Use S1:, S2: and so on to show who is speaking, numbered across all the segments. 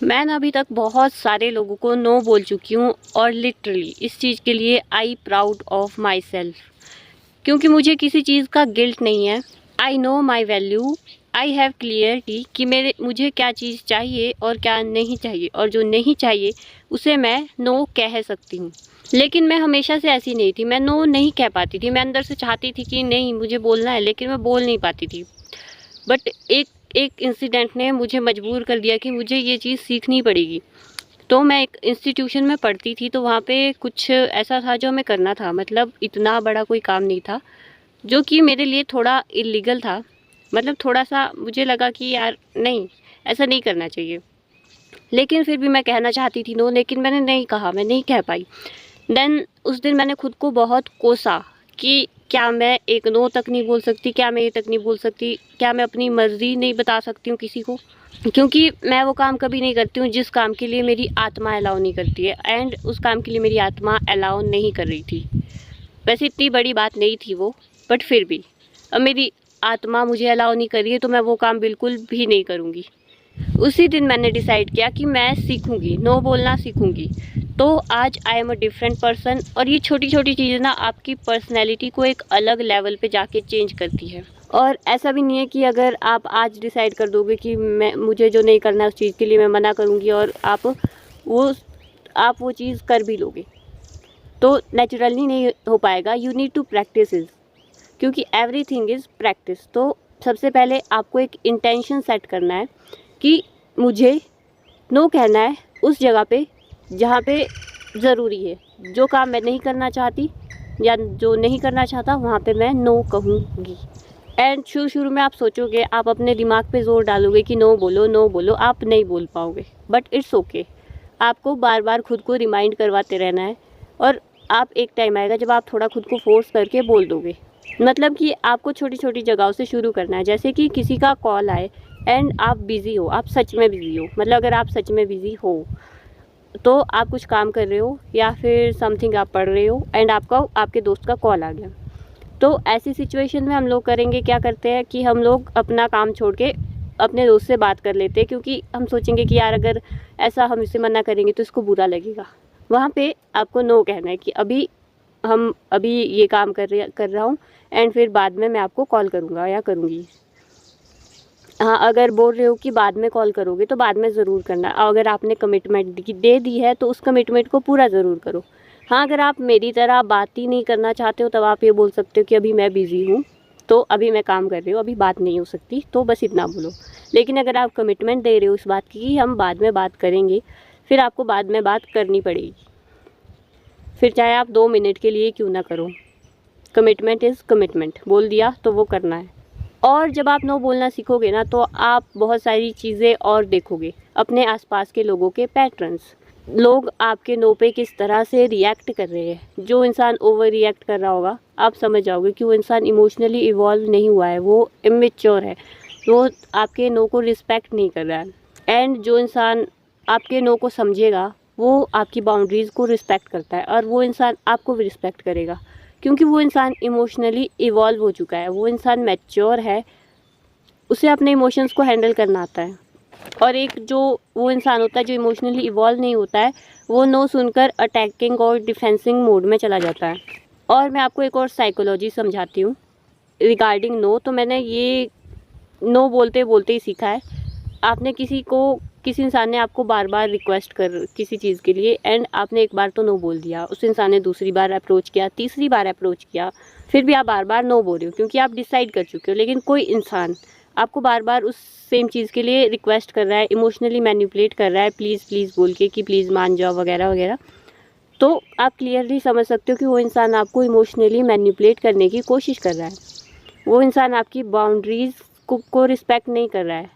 S1: मैं ना अभी तक बहुत सारे लोगों को नो बोल चुकी हूँ और लिटरली इस चीज़ के लिए I proud of my self, क्योंकि मुझे किसी चीज़ का गिल्ट नहीं है। I know my value, I have clarity कि मुझे क्या चीज़ चाहिए और क्या नहीं चाहिए, और जो नहीं चाहिए उसे मैं नो कह सकती हूँ। लेकिन मैं हमेशा से ऐसी नहीं थी, मैं नो नहीं कह पाती थी। मैं अंदर से चाहती थी कि नहीं मुझे बोलना है, लेकिन मैं बोल नहीं पाती थी। बट एक एक इंसिडेंट ने मुझे मजबूर कर दिया कि मुझे ये चीज़ सीखनी पड़ेगी। तो मैं एक इंस्टीट्यूशन में पढ़ती थी, तो वहाँ पे कुछ ऐसा था जो हमें करना था। मतलब इतना बड़ा कोई काम नहीं था, जो कि मेरे लिए थोड़ा इल्लीगल था। मतलब थोड़ा-सा मुझे लगा कि यार नहीं, ऐसा नहीं करना चाहिए। लेकिन फिर भी मैं कहना चाहती थी नो, लेकिन मैंने नहीं कहा, मैं नहीं कह पाई। देन उस दिन मैंने खुद को बहुत कोसा कि क्या मैं एक नो तक नहीं बोल सकती, क्या मैं ये तक नहीं बोल सकती, क्या मैं अपनी मर्ज़ी नहीं बता सकती हूँ किसी को? क्योंकि मैं वो काम कभी नहीं करती हूँ जिस काम के लिए मेरी आत्मा अलाउ नहीं करती है, एंड उस काम के लिए मेरी आत्मा अलाउ नहीं कर रही थी। वैसे इतनी बड़ी बात नहीं थी वो, बट फिर भी अब मेरी आत्मा मुझे अलाउ नहीं कर रही है, तो मैं वो काम बिल्कुल भी नहीं करूँगी। उसी दिन मैंने डिसाइड किया कि मैं सीखूँगी, नो बोलना सीखूँगी। तो आज I am a different person, और ये छोटी-छोटी चीज़ें ना आपकी पर्सनैलिटी को एक अलग लेवल पे जाके चेंज करती है। और ऐसा भी नहीं है कि अगर आप आज डिसाइड कर दोगे कि मुझे जो नहीं करना है उस चीज़ के लिए मैं मना करूँगी, और आप वो चीज़ कर भी लोगे, तो नेचुरली नहीं हो पाएगा। You need to practice is, क्योंकि एवरीथिंग इज़ प्रैक्टिस। तो सबसे पहले आपको एक इंटेंशन सेट करना है कि मुझे नो कहना है उस जगह पे जहाँ पे ज़रूरी है। जो काम मैं नहीं करना चाहती या जो नहीं करना चाहता, वहाँ पे मैं नो कहूँगी। एंड शुरू में आप सोचोगे, आप अपने दिमाग पे ज़ोर डालोगे कि नो बोलो, नो बोलो, आप नहीं बोल पाओगे। But it's okay. आपको बार बार खुद को रिमाइंड करवाते रहना है, और आप एक टाइम आएगा जब आप थोड़ा खुद को फोर्स करके बोल दोगे। मतलब कि आपको छोटी छोटी जगहों से शुरू करना है। जैसे कि किसी का कॉल आए एंड आप बिज़ी हो, आप सच में बिज़ी हो, मतलब अगर आप सच में बिज़ी हो तो आप कुछ काम कर रहे हो या फिर समथिंग आप पढ़ रहे हो, एंड आपके दोस्त का कॉल आ गया, तो ऐसी सिचुएशन में हम लोग करेंगे, क्या करते हैं कि हम लोग अपना काम छोड़ के अपने दोस्त से बात कर लेते हैं, क्योंकि हम सोचेंगे कि यार अगर ऐसा हम इसे मना करेंगे तो इसको बुरा लगेगा। वहाँ पे आपको नो कहना है कि अभी ये काम कर रहा हूँ, एंड फिर बाद में मैं आपको कॉल करूँगा या करूँगी। हाँ, अगर बोल रहे हो कि बाद में कॉल करोगे, तो बाद में ज़रूर करना। अगर आपने कमिटमेंट दे दी है तो उस कमिटमेंट को पूरा ज़रूर करो। हाँ, अगर आप मेरी तरह बात ही नहीं करना चाहते हो, तब आप ये बोल सकते हो कि अभी मैं बिज़ी हूँ, तो अभी मैं काम कर रही हूँ, अभी बात नहीं हो सकती, तो बस इतना बोलो। लेकिन अगर आप कमिटमेंट दे रहे हो इस बात की कि हम बाद में बात करेंगे, फिर आपको बाद में बात करनी पड़ेगी। फिर चाहे आप 2 मिनट के लिए क्यों ना करो। कमिटमेंट इज़ कमिटमेंट, बोल दिया तो वो करना है। और जब आप नो बोलना सीखोगे ना, तो आप बहुत सारी चीज़ें और देखोगे, अपने आसपास के लोगों के पैटर्न्स। लोग आपके नो पे किस तरह से रिएक्ट कर रहे हैं। जो इंसान ओवर रिएक्ट कर रहा होगा, आप समझ जाओगे कि वो इंसान इमोशनली इवॉल्व नहीं हुआ है, वो इमेच्योर है, वो आपके नो को रिस्पेक्ट नहीं कर रहा है। एंड जो इंसान आपके नो को समझेगा, वो आपकी बाउंड्रीज़ को रिस्पेक्ट करता है, और वो इंसान आपको भी रिस्पेक्ट करेगा, क्योंकि वो इंसान इमोशनली इवॉल्व हो चुका है, वो इंसान मैच्योर है, उसे अपने इमोशंस को हैंडल करना आता है। और एक जो वो इंसान होता है जो इमोशनली इवॉल्व नहीं होता है, वो नो सुनकर अटैकिंग और डिफेंसिंग मोड में चला जाता है। और मैं आपको एक और साइकोलॉजी समझाती हूँ रिगार्डिंग नो। तो मैंने ये नो बोलते बोलते ही सीखा है। आपने किसी इंसान ने आपको बार बार रिक्वेस्ट कर किसी चीज़ के लिए, एंड आपने एक बार तो नो बोल दिया, उस इंसान ने दूसरी बार अप्रोच किया, तीसरी बार अप्रोच किया, फिर भी आप बार बार नो बोल रहे हो क्योंकि आप डिसाइड कर चुके हो। लेकिन कोई इंसान आपको बार बार उस सेम चीज़ के लिए रिक्वेस्ट कर रहा है, इमोशनली मैनिपुलेट कर रहा है, प्लीज़ प्लीज़ बोल के कि प्लीज़ मान जाओ वगैरह वगैरह, तो आप क्लियरली समझ सकते हो कि वो इंसान आपको इमोशनली मैनिपुलेट करने की कोशिश कर रहा है। वो इंसान आपकी बाउंड्रीज़ को रिस्पेक्ट नहीं कर रहा है,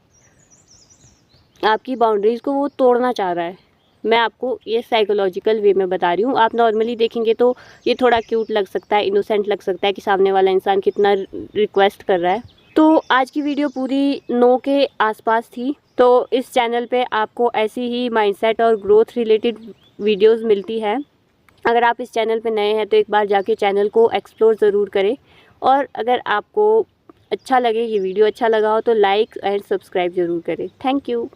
S1: आपकी बाउंड्रीज़ को वो तोड़ना चाह रहा है। मैं आपको ये साइकोलॉजिकल वे में बता रही हूँ। आप नॉर्मली देखेंगे तो ये थोड़ा क्यूट लग सकता है, इनोसेंट लग सकता है कि सामने वाला इंसान कितना रिक्वेस्ट कर रहा है। तो आज की वीडियो पूरी नो के आसपास थी। तो इस चैनल पे आपको ऐसी ही माइंडसेट और ग्रोथ रिलेटेड वीडियोस मिलती है। अगर आप इस चैनल पे नए हैं तो एक बार जाके चैनल को एक्सप्लोर ज़रूर करें, और अगर आपको अच्छा लगे, ये वीडियो अच्छा लगा हो, तो लाइक एंड सब्सक्राइब ज़रूर करें। Thank you.